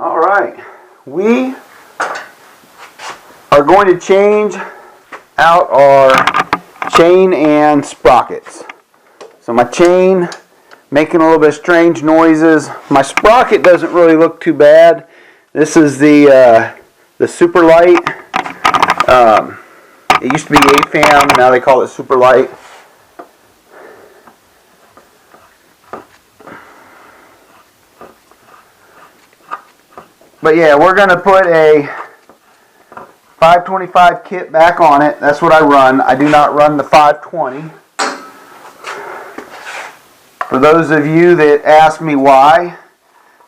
Alright, we are going to change out our chain and sprockets. So my chain making a little bit of strange noises. My sprocket doesn't really look too bad. This is the SuperLite. It used to be AFAM, now they call it SuperLite. But yeah, we're going to put a 525 kit back on it. That's what I run. I do not run the 520. For those of you that ask me why,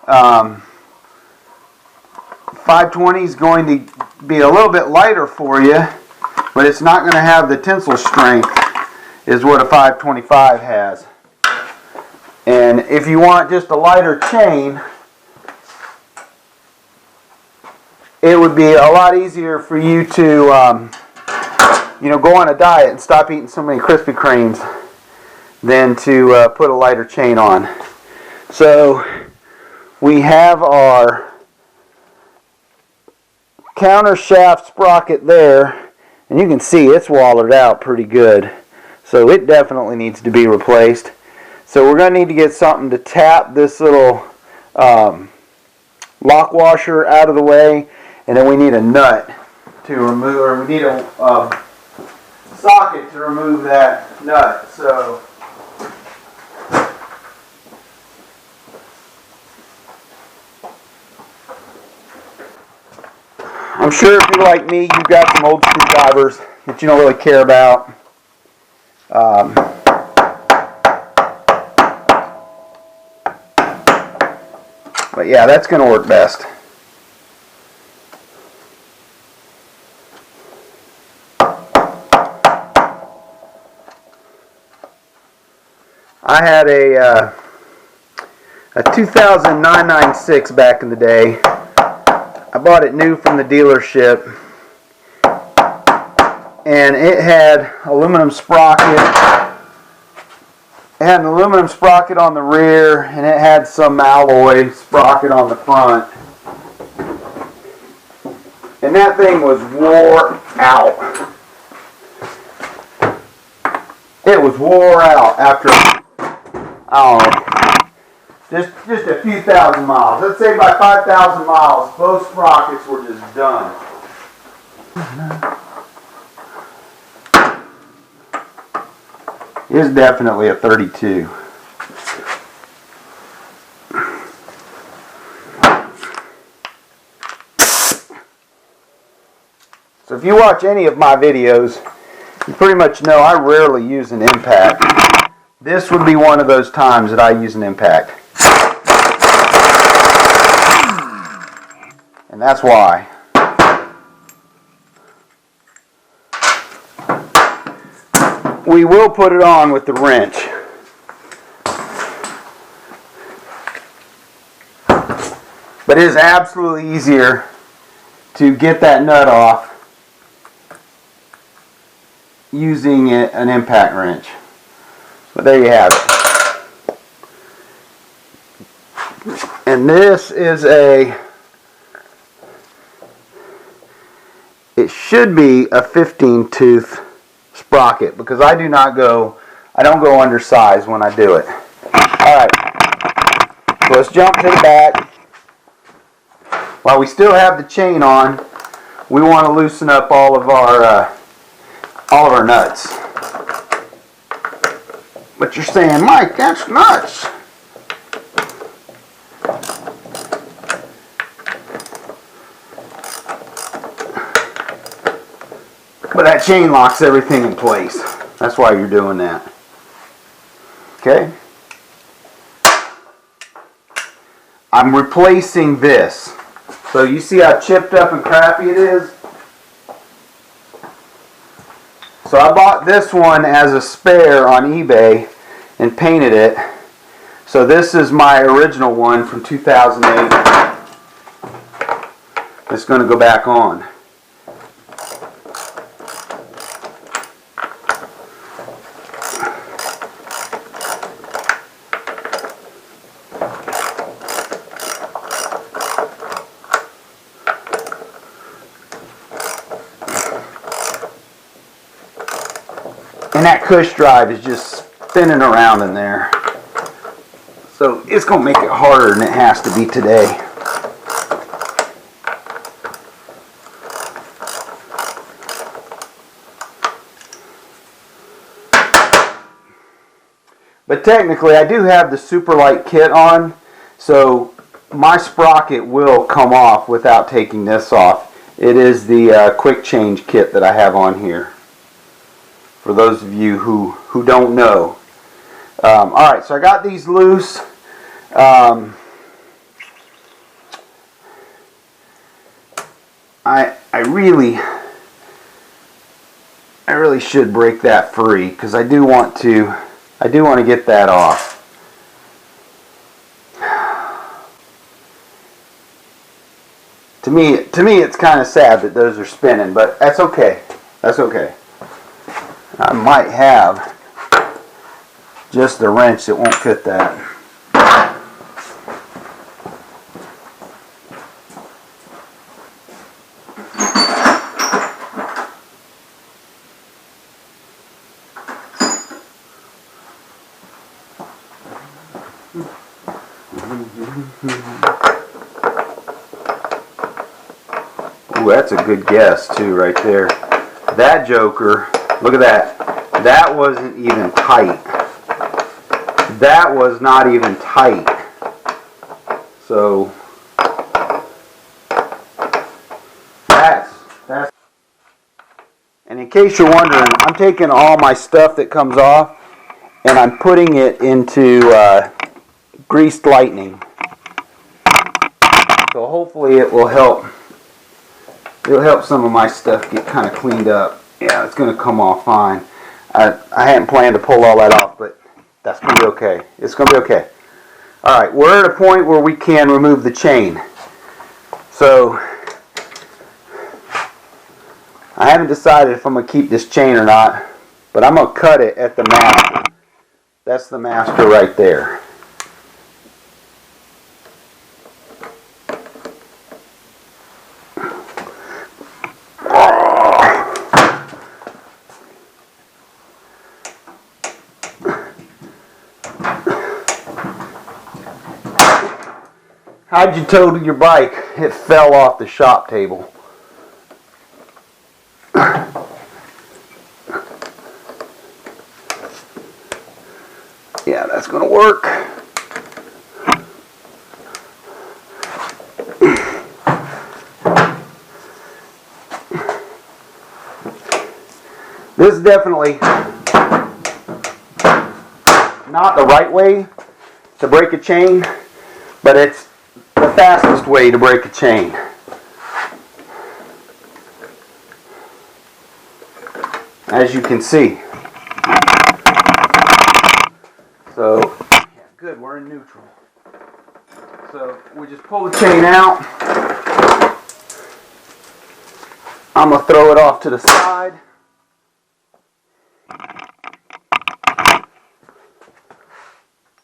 520 is going to be a little bit lighter for you, but it's not going to have the tensile strength is what a 525 has. And if you want just a lighter chain, it would be a lot easier for you to go on a diet and stop eating so many Krispy Kremes than to put a lighter chain on. So we have our counter shaft sprocket there, and you can see it's wallered out pretty good, so it definitely needs to be replaced. So we're going to need to get something to tap this little lock washer out of the way, and then we need a nut to remove, or we need a socket to remove that nut. So I'm sure if you're like me, you've got some old screwdrivers that you don't really care about. But yeah, that's going to work best. I had a 2000 996 back in the day. I bought it new from the dealership, and it had aluminum sprocket. It had an aluminum sprocket on the rear, and it had some alloy sprocket on the front. And that thing was wore out. It was wore out after, I don't know, just a few thousand miles. Let's say by 5,000 miles, both sprockets were just done. It is definitely a 32. So if you watch any of my videos, you pretty much know I rarely use an impact. This would be one of those times that I use an impact. And that's why. We will put it on with the wrench. But it is absolutely easier to get that nut off using an impact wrench. But there you have it. And this is it should be a 15 tooth sprocket, because I don't go undersized when I do it. Alright, so let's jump to the back. While we still have the chain on, we want to loosen up all of our nuts. But you're saying, Mike, that's nuts. But that chain locks everything in place. That's why you're doing that. Okay? I'm replacing this. So you see how chipped up and crappy it is? So I bought this one as a spare on eBay and painted it. So this is my original one from 2008. It's going to go back on. and that cush drive is just spinning around in there. So it's going to make it harder than it has to be today. But technically I do have the SuperLite kit on, so my sprocket will come off without taking this off. It is the quick change kit that I have on here, for those of you who don't know. Alright, so I got these loose. I really should break that free, because I do want to get that off. To me it's kind of sad that those are spinning, but that's okay. That's okay. I might have just a wrench that won't fit that. Ooh, that's a good guess too, right there. That joker, look at that. That wasn't even tight. That was not even tight. So that's. And in case you're wondering, I'm taking all my stuff that comes off and I'm putting it into greased lightning. So hopefully it will help. It'll help some of my stuff get kind of cleaned up. Yeah, it's going to come off fine. I hadn't planned to pull all that off, but that's going to be okay. It's going to be okay. Alright, we're at a point where we can remove the chain. So, I haven't decided if I'm going to keep this chain or not, but I'm going to cut it at the master. That's the master right there. How'd you total your bike? It fell off the shop table. Yeah, that's going to work. This is definitely not the right way to break a chain, but it's the fastest way to break a chain. As you can see. So, yeah, good, we're in neutral. So, we just pull the chain out. I'm going to throw it off to the side.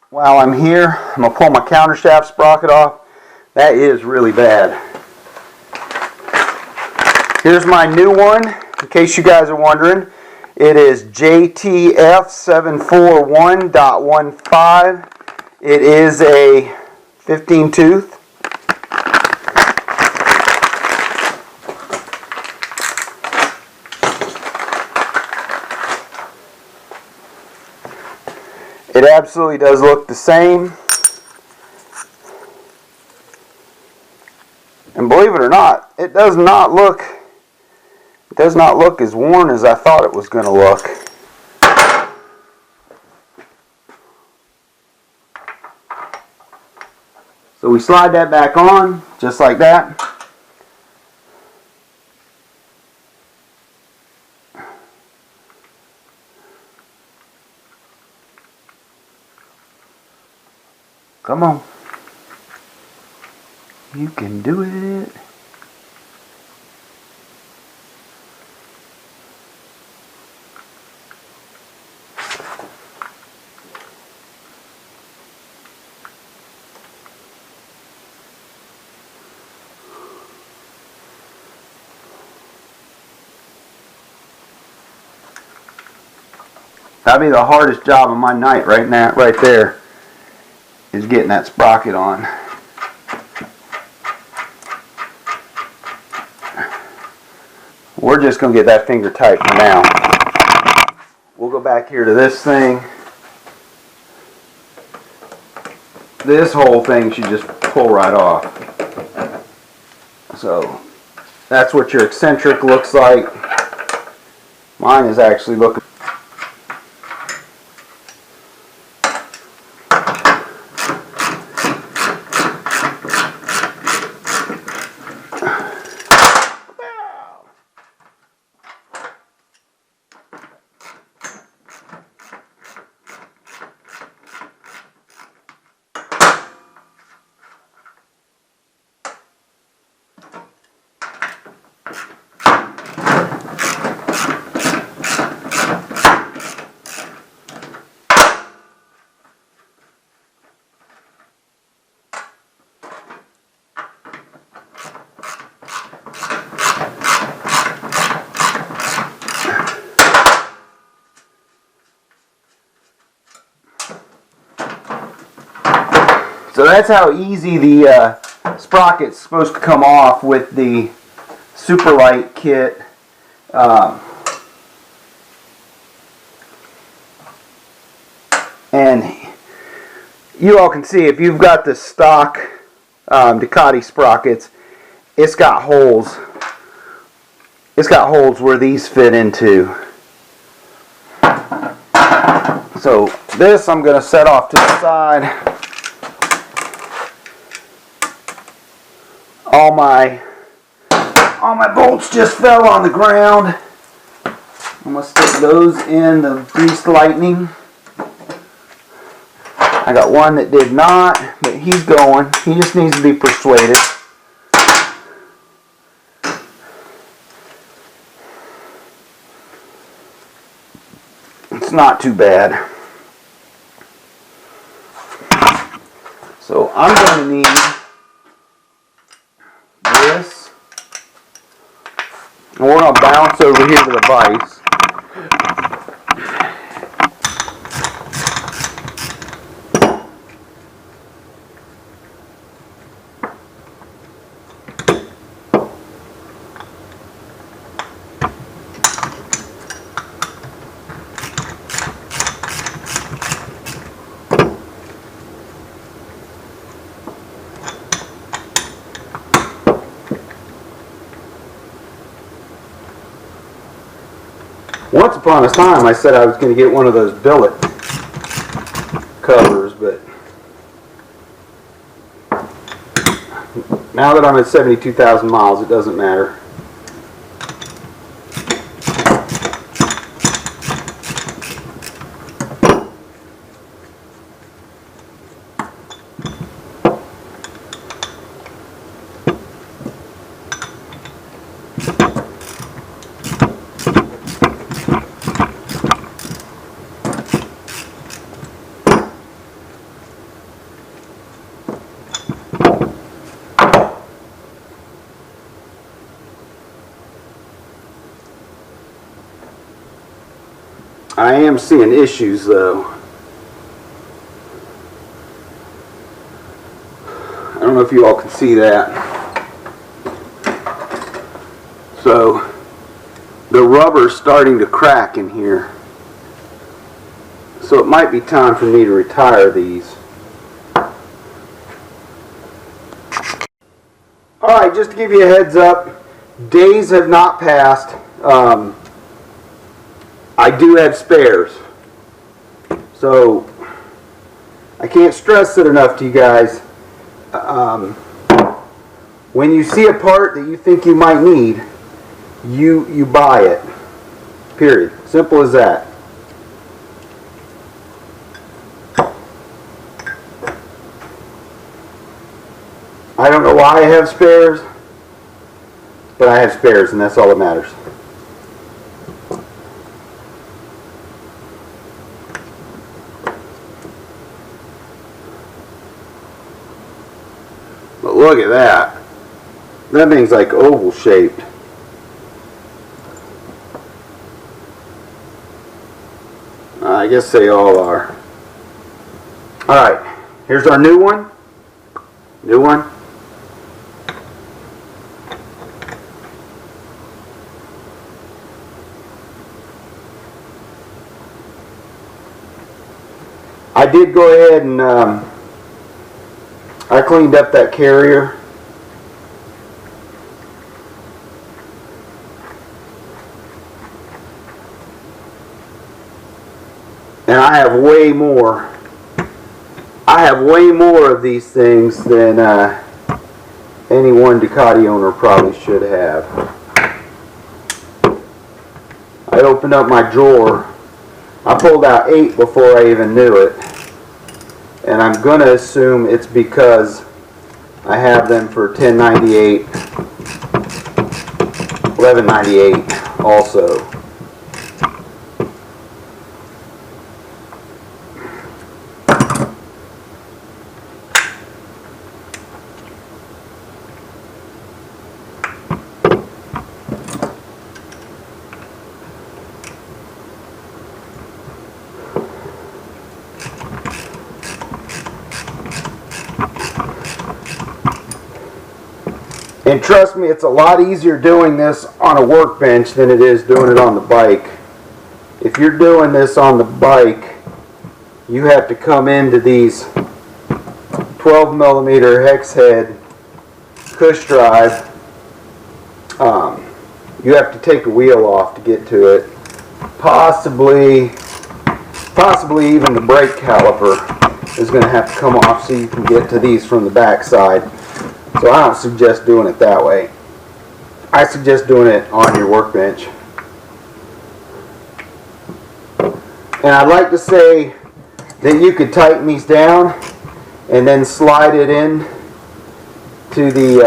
While I'm here, I'm going to pull my countershaft sprocket off. That is really bad. Here's my new one, in case you guys are wondering. It is JTF741.15. It is a 15 tooth. It absolutely does look the same. And believe it or not, it does not look as worn as I thought it was going to look. So we slide that back on, just like that. Come on. You can do it. That'd be the hardest job of my night right now, right there, is getting that sprocket on. We're just going to get that finger tight for now. We'll go back here to this thing. This whole thing should just pull right off. So that's what your eccentric looks like. Mine is actually looking. So that's how easy the sprocket's supposed to come off with the SuperLite kit. And you all can see, if you've got the stock Ducati sprockets, it's got holes. It's got holes where these fit into. So this I'm going to set off to the side. All my bolts just fell on the ground. I'm going to stick those in the greased lightning. I got one that did not, but he's going. He just needs to be persuaded. It's not too bad. So I'm going to need this, and we're going to bounce over here to the vise. Once upon a time I said I was going to get one of those billet covers, but now that I'm at 72,000 miles, it doesn't matter. I am seeing issues though. I don't know if you all can see that. So the rubber's starting to crack in here. So it might be time for me to retire these. Alright, just to give you a heads up, days have not passed. I do have spares. So I can't stress it enough to you guys. When you see a part that you think you might need, you buy it. Period. Simple as that. I don't know why I have spares, but I have spares, and that's all that matters. But look at that. That thing's like oval shaped. I guess they all are. Alright, here's our new one. New one. I did go ahead and I cleaned up that carrier. And I have way more. I have way more of these things than any one Ducati owner probably should have. I opened up my drawer. I pulled out 8 before I even knew it. And I'm going to assume it's because I have them for $10.98, $11.98 also. And trust me, it's a lot easier doing this on a workbench than it is doing it on the bike. If you're doing this on the bike, you have to come into these 12mm hex head cush drive. You have to take the wheel off to get to it. Possibly even the brake caliper is going to have to come off so you can get to these from the back side. So I don't suggest doing it that way. I suggest doing it on your workbench. And I'd like to say that you could tighten these down and then slide it in to the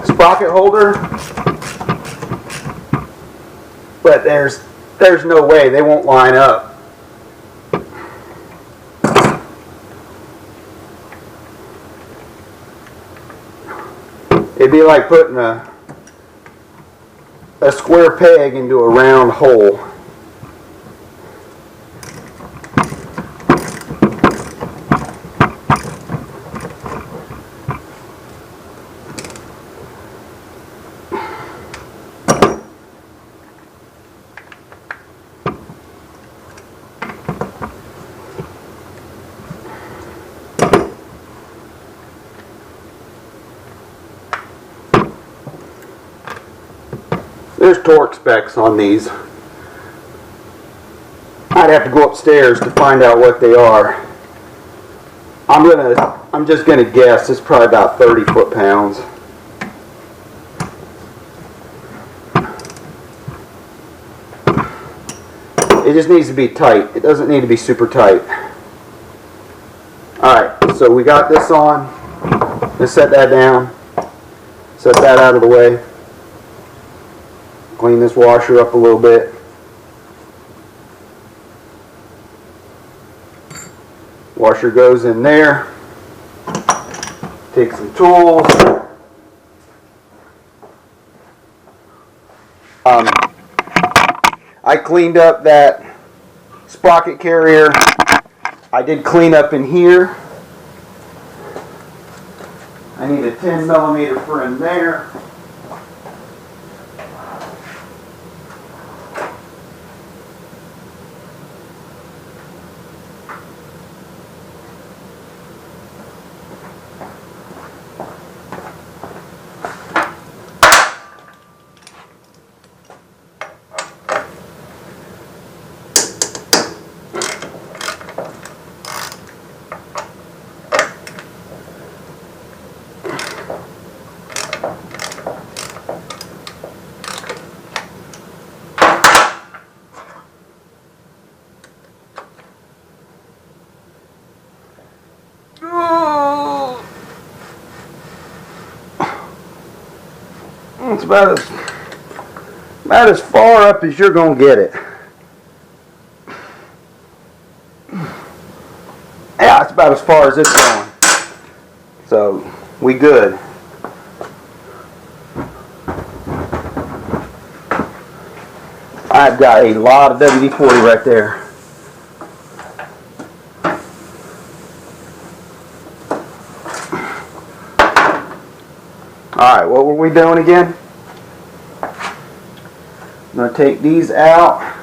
sprocket holder. But there's no way, they won't line up. It'd be like putting a square peg into a round hole. There's torque specs on these. I'd have to go upstairs to find out what they are. I'm just gonna guess it's probably about 30 foot-pounds. It just needs to be tight. It doesn't need to be super tight. Alright, so we got this on. Let's set that down. Set that out of the way. Clean this washer up a little bit. Washer goes in there. Take some tools. I cleaned up that sprocket carrier. I did clean up in here. I need a 10mm for in there. It's about as far up as you're going to get it. Yeah, it's about as far as it's going. So, we good. I've got a lot of WD-40 right there. Alright, what were we doing again? I'm going to take these out.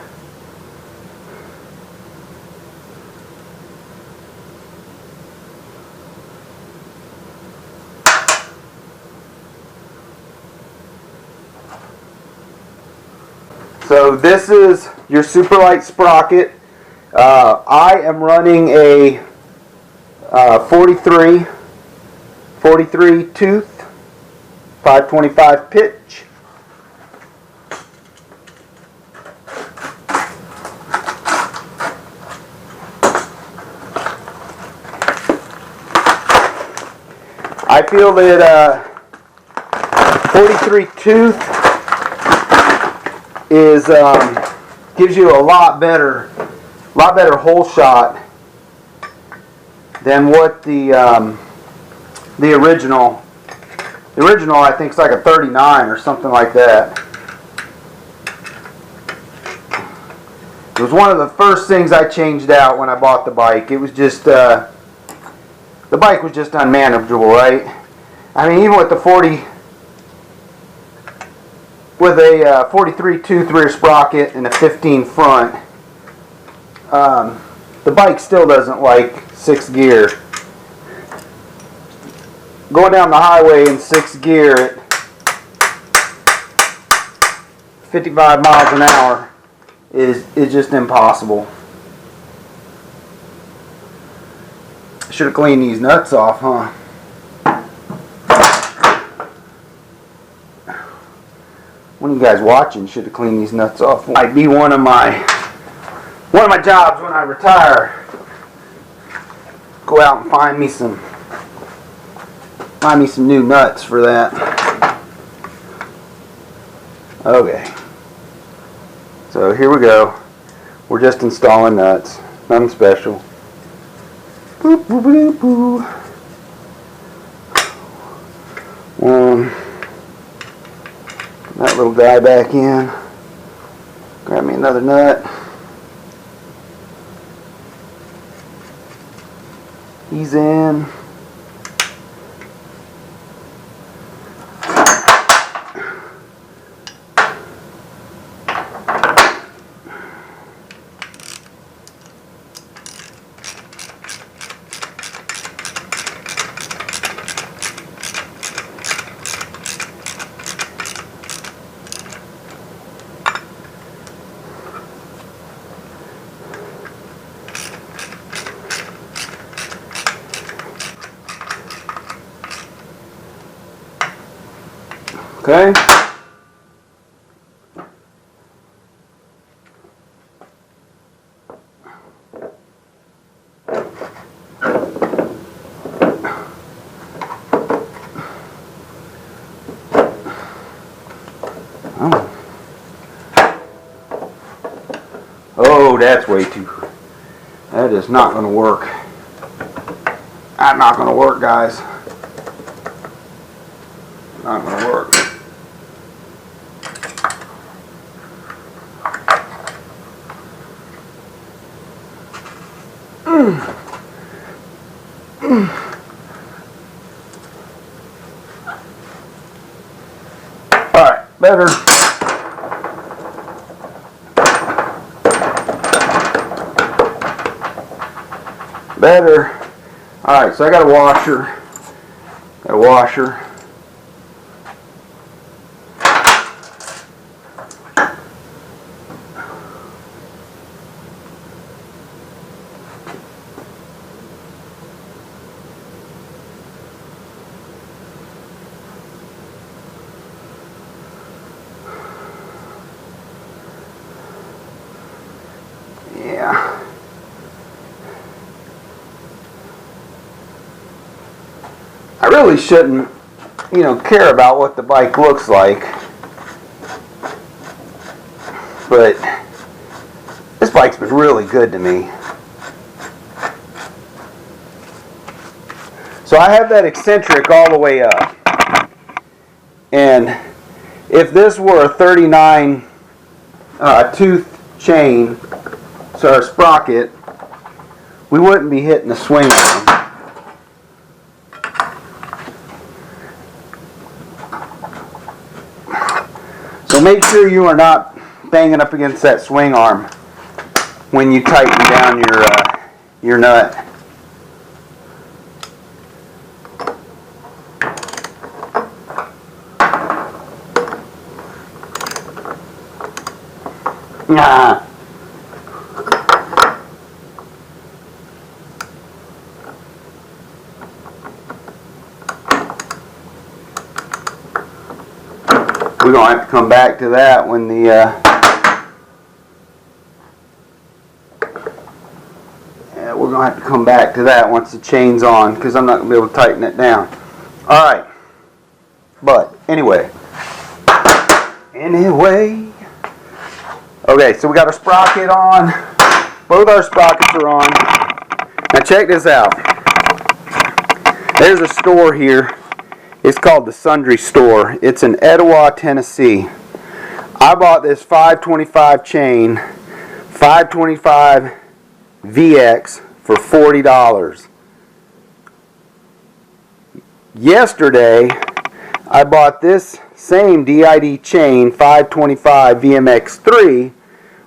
So this is your SuperLite sprocket. I am running a 43 tooth, 525 pitch. I feel that 43 tooth is gives you a lot better hole shot than what the original. The original, I think, is like a 39 or something like that. It was one of the first things I changed out when I bought the bike. It was just the bike was just unmanageable, right? I mean, even with the 43 tooth rear sprocket and a 15 front, the bike still doesn't like 6th gear. Going down the highway in 6th gear at 55 miles an hour is just impossible. Should have cleaned these nuts off, huh? One of you guys watching should have cleaned these nuts off. Might be one of my jobs when I retire. Go out and find me some new nuts for that. Okay. So here we go. We're just installing nuts. Nothing special. Boop, boop, boop, boop. That little guy back in. Grab me another nut. He's in. Okay. Oh, that's way too. That is not going to work. That's not going to work, guys. Not going to work. Alright, better. Better. Alright, so I got a washer. Got a washer. Yeah. I really shouldn't, care about what the bike looks like. But this bike's been really good to me. So I have that eccentric all the way up. And if this were a 39 tooth chain, so a sprocket, we wouldn't be hitting the swing arm. So make sure you are not banging up against that swing arm when you tighten down your nut. Nah. We're going to have to come back to that when the yeah, we're going to have to come back to that once the chain's on, because I'm not going to be able to tighten it down. Alright. But anyway. Okay, so we got our sprocket on. Both our sprockets are on. Now check this out. There's a store here. It's called the Sundry Store. It's in Etowah, Tennessee. I bought this 525 chain, 525 VX for $40. Yesterday, I bought this same DID chain, 525 VMX3,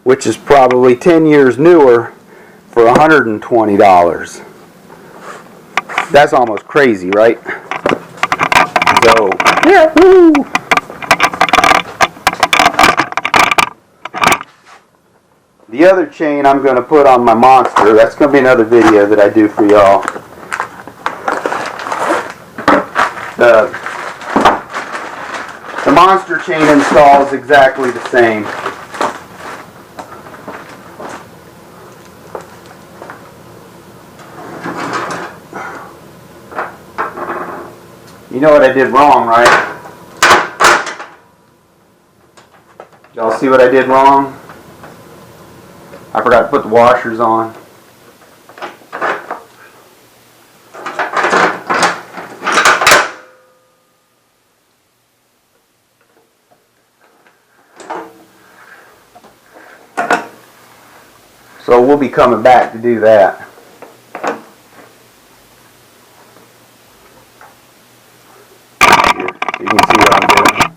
which is probably 10 years newer, for $120. That's almost crazy, right? So, yeah, woo! The other chain I'm going to put on my Monster. That's going to be another video that I do for y'all. The Monster chain install is exactly the same. You know what I did wrong, right? Y'all see what I did wrong? I forgot to put the washers on. So we'll be coming back to do that. Here, so you can see what I'm doing.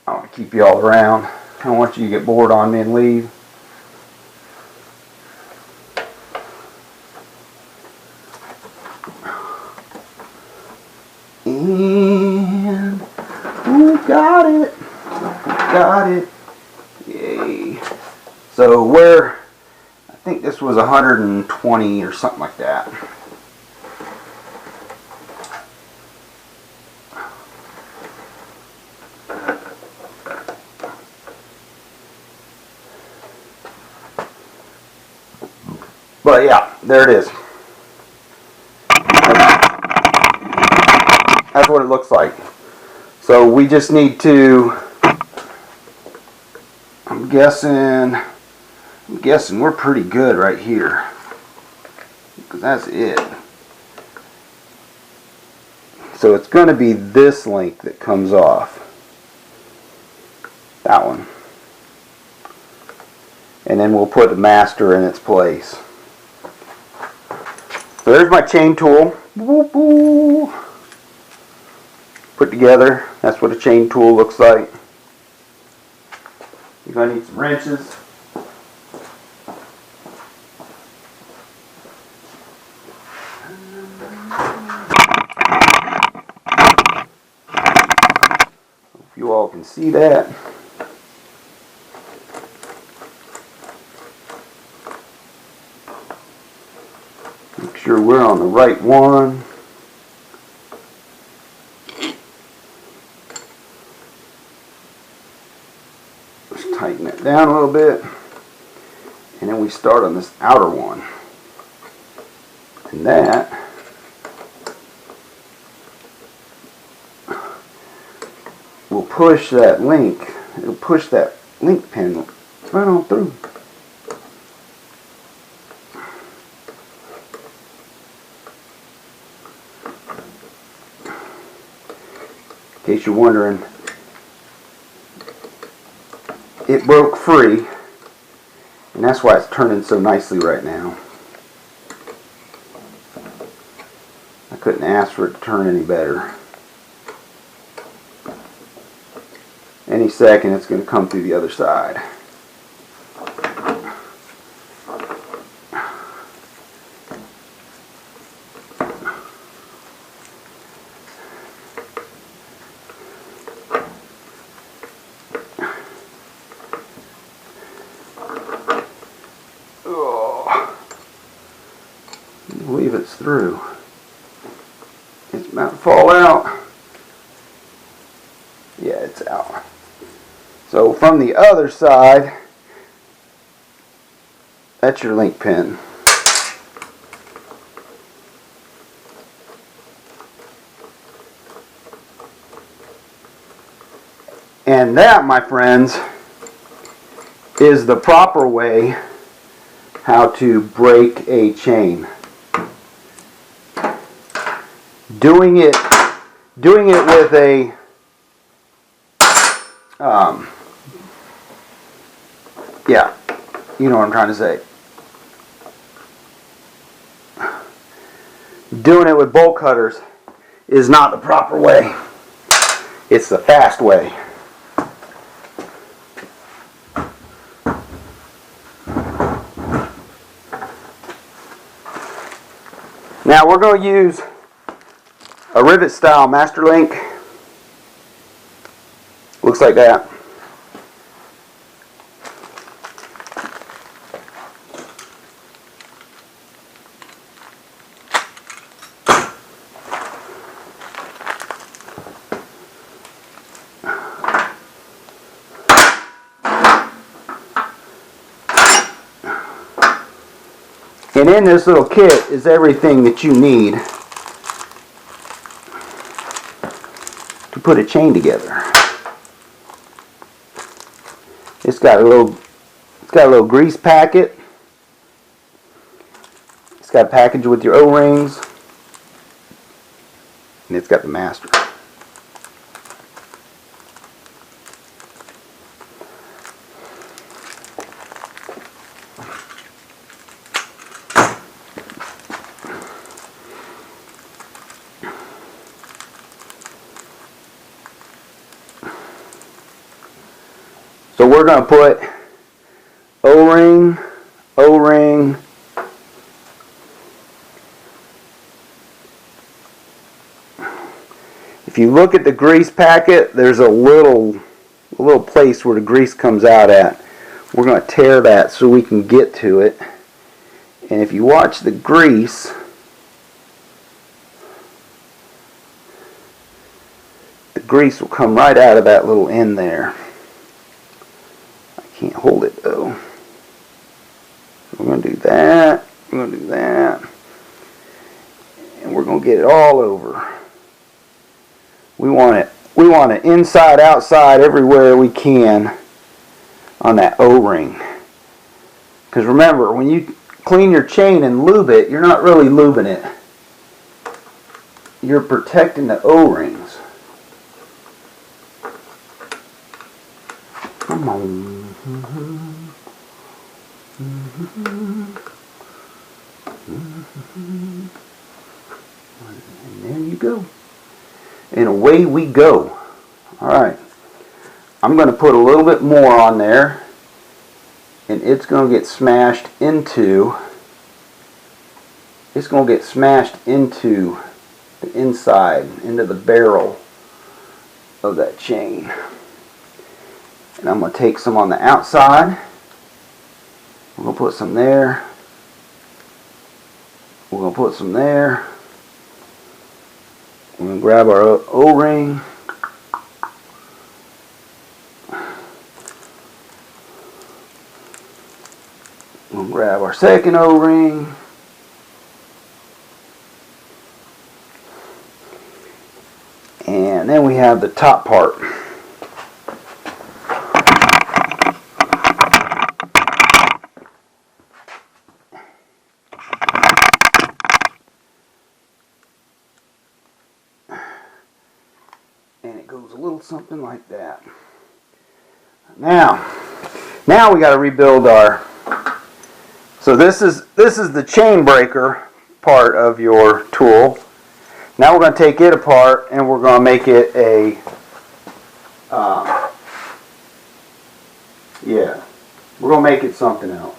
I want to keep you all around. I don't want you to get bored on me and leave. And got it. Got it. Yay. So where, I think this was 120 or something like that. But yeah, there it is. That's what it looks like. So we just need to, I'm guessing we're pretty good right here. Because that's it. So it's going to be this link that comes off. That one. And then we'll put the master in its place. So there's my chain tool. Woo -woo. Put together. That's what a chain tool looks like. You're going to need some wrenches. Hope you all can see that. Make sure we're on the right one. Just tighten it down a little bit. And then we start on this outer one. And that will push that link. It'll push that link pin right on through. In case you're wondering, it broke free, and that's why it's turning so nicely right now. couldn't ask for it to turn any better. Any second it's going to come through the other side. I believe it's through. It's about to fall out. Yeah, it's out. So from the other side, that's your link pin. And that, my friends, is the proper way how to break a chain. Doing it with a yeah, you know what I'm trying to say. Doing it with bolt cutters is not the proper way. It's the fast way. Now we're going to use a rivet style master link. Looks like that. And in this little kit is everything that you need to put a chain together. It's got a little grease packet. It's got a package with your O-rings, and it's got the master. So we're going to put O-ring, O-ring, if you look at the grease packet, there's a little place where the grease comes out at. We're going to tear that so we can get to it. And if you watch the grease, the grease will come right out of that little end there. Can't hold it though. We're going to do that. We're going to do that. And we're going to get it all over. We want it inside, outside, everywhere we can on that O-ring. Because remember, when you clean your chain and lube it, you're not really lubing it. You're protecting the O-rings. Come on. And there you go. And away we go. Alright. I'm going to put a little bit more on there. And it's going to get smashed into the inside, into the barrel of that chain. And I'm going to take some on the outside. We're going to put some there. We're going to put some there. We're going to grab our O-ring. We'll grab our second O-ring. And then we have the top part. And it goes a little something like that. Now we got to rebuild our. So this is the chain breaker part of your tool, Now we're going to take it apart and we're going to make it a, yeah, we're going to make it something else.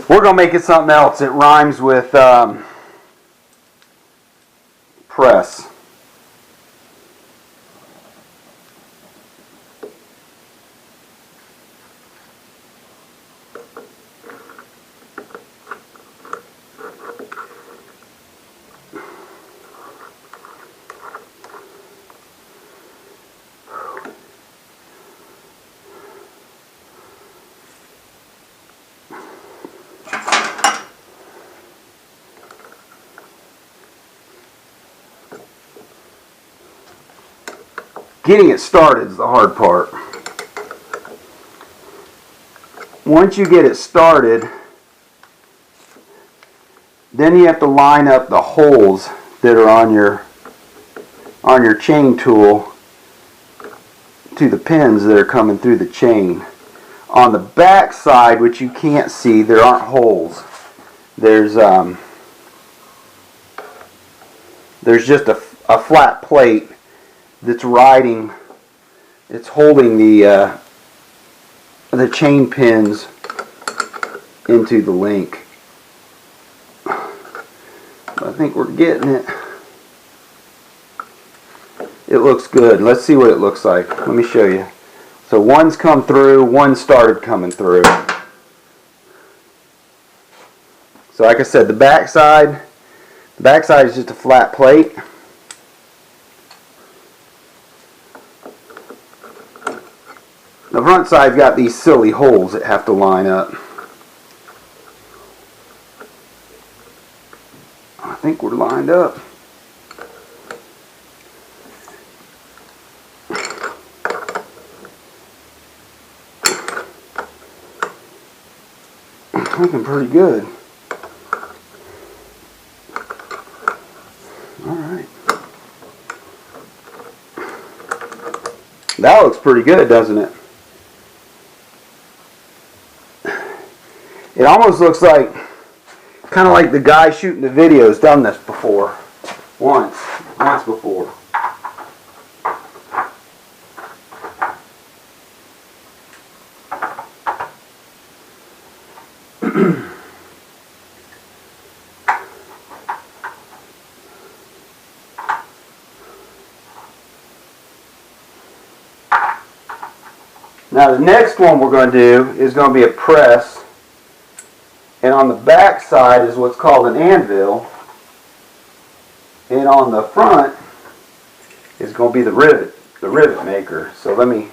We're going to make it something else. It rhymes with press. Getting it started is the hard part. Once you get it started, then you have to line up the holes that are on your chain tool to the pins that are coming through the chain. On the back side, which you can't see, there aren't holes. There's just a flat plate that's riding, it's holding the chain pins into the link. I think we're getting it. It looks good. Let's see what it looks like. Let me show you. So one's come through, one started coming through. So like I said, the back side is just a flat plate. The front side's got these silly holes that have to line up. I think we're lined up. Looking pretty good. Alright. That looks pretty good, doesn't it? It almost looks like, kind of like the guy shooting the video's done this before. Once before. Now the next one we're going to do is going to be a press. And on the back side is what's called an anvil. And on the front is going to be the rivet maker. So let me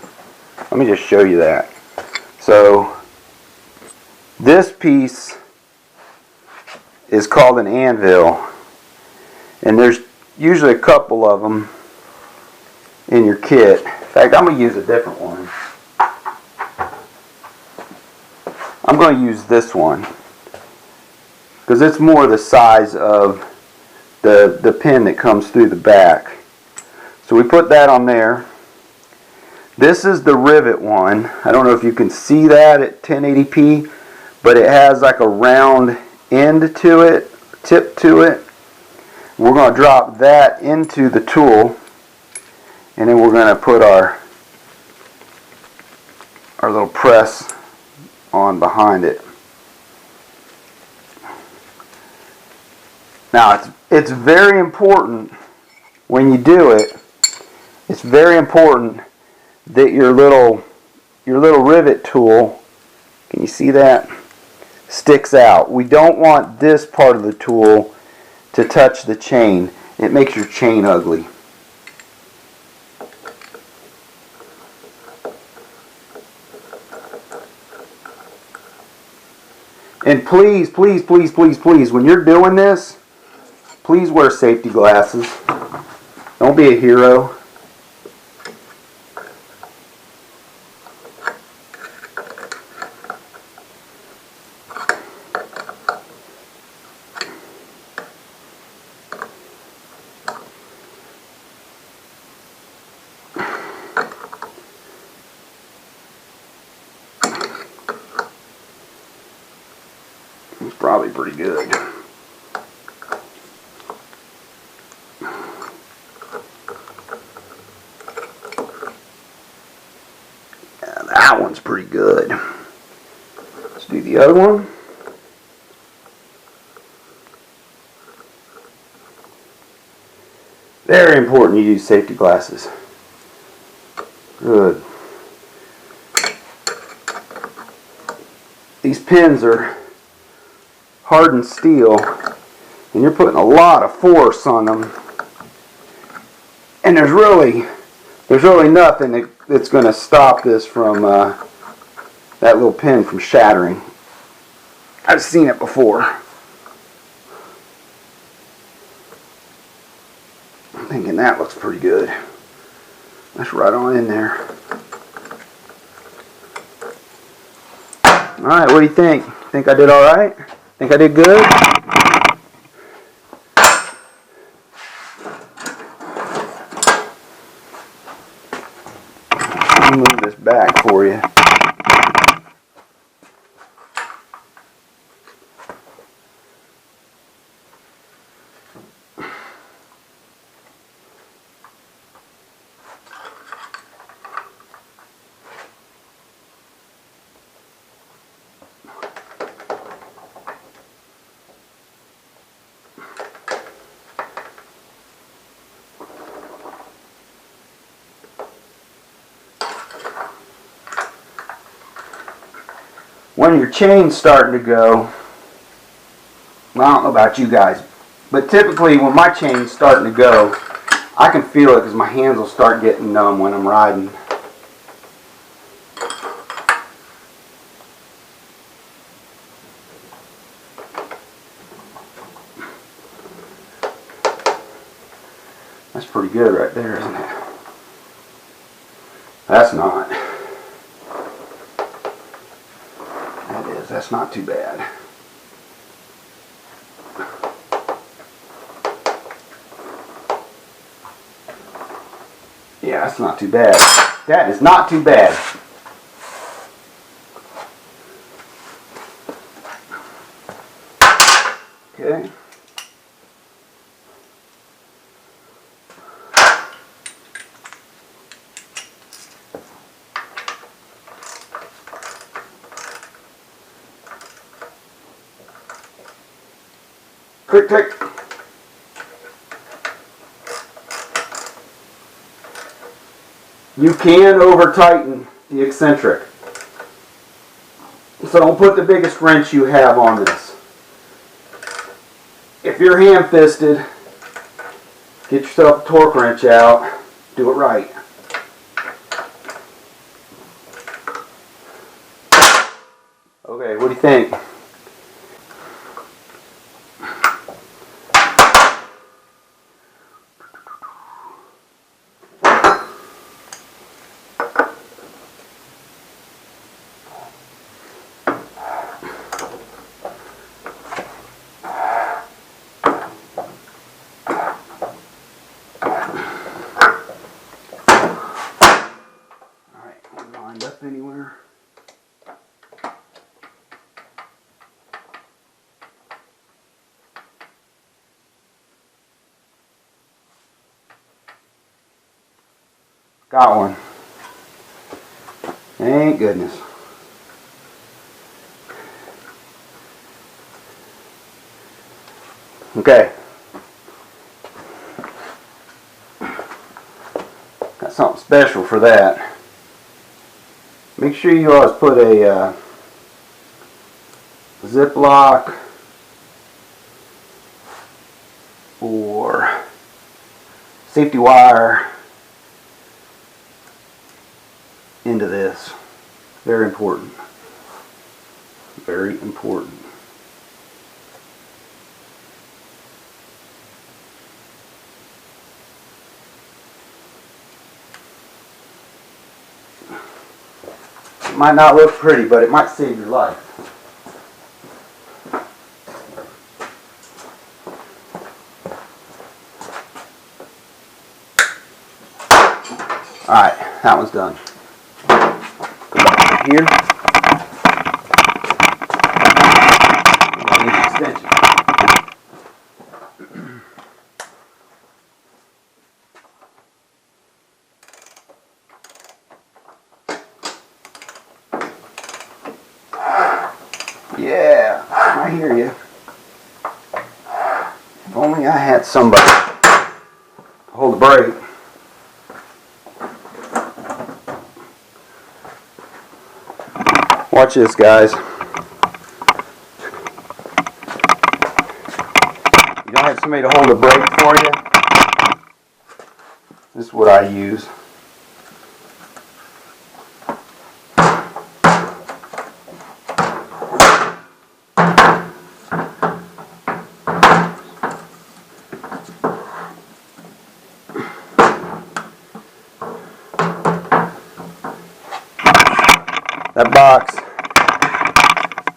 just show you that. So this piece is called an anvil. And there's usually a couple of them in your kit. In fact, I'm going to use a different one. I'm going to use this one, because it's more the size of the pin that comes through the back. So we put that on there. This is the rivet one. I don't know if you can see that at 1080p, but it has like a round end to it, tip to it. We're going to drop that into the tool, and then we're going to put our little press on behind it. Now it's very important when you do it. It's very important that your little rivet tool, can you see that, sticks out. We don't want this part of the tool to touch the chain. It makes your chain ugly. And please, please, please, please, please, when you're doing this, please wear safety glasses. Don't be a hero. probably pretty good. Yeah, that one's pretty good. Let's do the other one. Very important you use safety glasses. Good. These pins are hardened steel, and you're putting a lot of force on them. And there's really nothing that's going to stop this from that little pin from shattering. I've seen it before. I'm thinking that looks pretty good. That's right on in there. Alright, what do you think? Think I did alright? Think I did good? Let me move this back for you. When your chain's starting to go, well, I don't know about you guys, but typically when my chain's starting to go, I can feel it because my hands will start getting numb when I'm riding. That's pretty good right there, isn't it? That's not. That's not too bad. Yeah, that's not too bad. That is not too bad. Okay. Click, click. You can over tighten the eccentric. So don't put the biggest wrench you have on this. If you're ham-fisted, get yourself a torque wrench out. Do it right. Okay, what do you think? Up anywhere. Got one. Thank goodness. Okay. Got something special for that. Make sure you always put a Ziploc or safety wire into this. Very important. Very important. It might not look pretty, but it might save your life. Alright, that one's done. Go back here. Yeah, I hear you. If only I had somebody to hold the brake. Watch this, guys. You don't have somebody to hold the brake for you. This is what I use.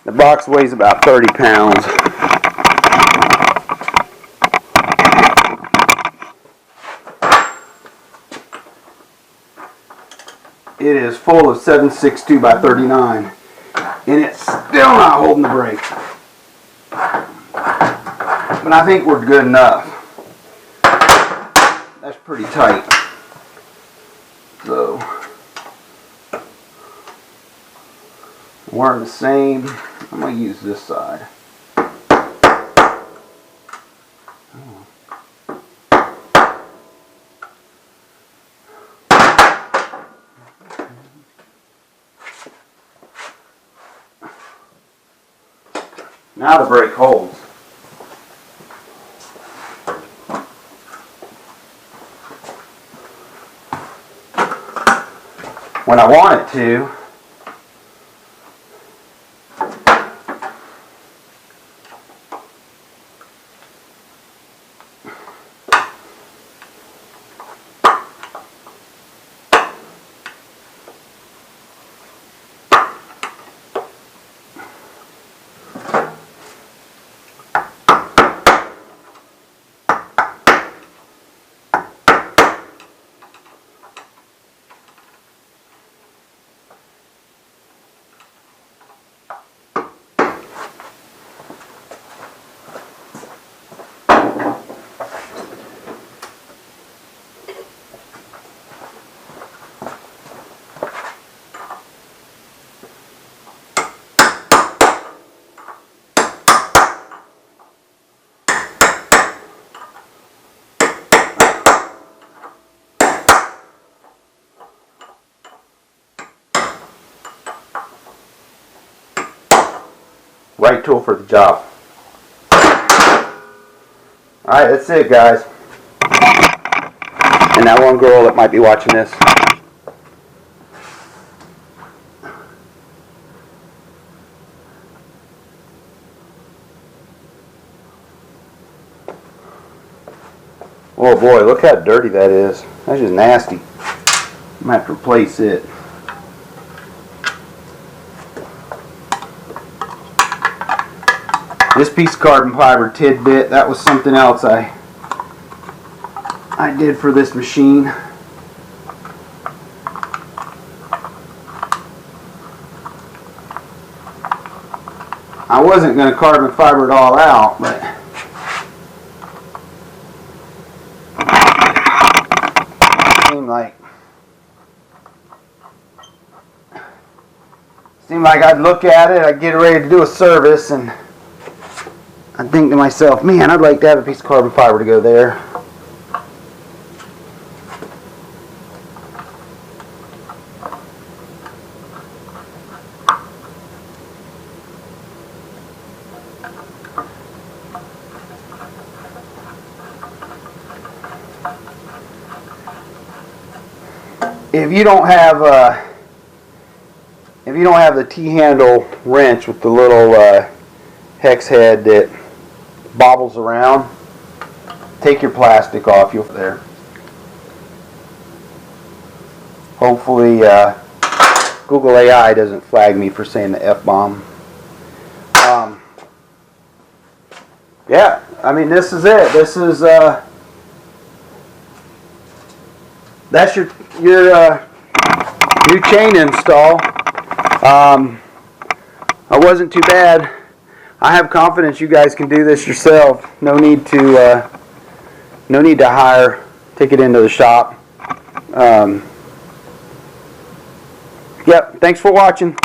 The box weighs about 30 pounds. It is full of 7.62 by 39, and it's still not holding the brake. But I think we're good enough. That's pretty tight. So we're the same. I'm going to use this side. Now the brake holds. When I want it to, right tool for the job. Alright, that's it, guys. And that one girl that might be watching this. Oh boy, look how dirty that is. That's just nasty. I'm going to have to replace it. This piece of carbon fiber tidbit, that was something else I did for this machine. I wasn't going to carbon fiber it all out, but seemed like I'd look at it, I'd get ready to do a service, and I'd think to myself, man, I'd like to have a piece of carbon fiber to go there. If you don't have the T-handle wrench with the little hex head that bobbles around, take your plastic off. You'll there. Hopefully, Google AI doesn't flag me for saying the F-bomb. Yeah, I mean, this is it. This is that's your new chain install. It wasn't too bad. I have confidence you guys can do this yourself. No need to hire, take it into the shop. Yep, thanks for watching.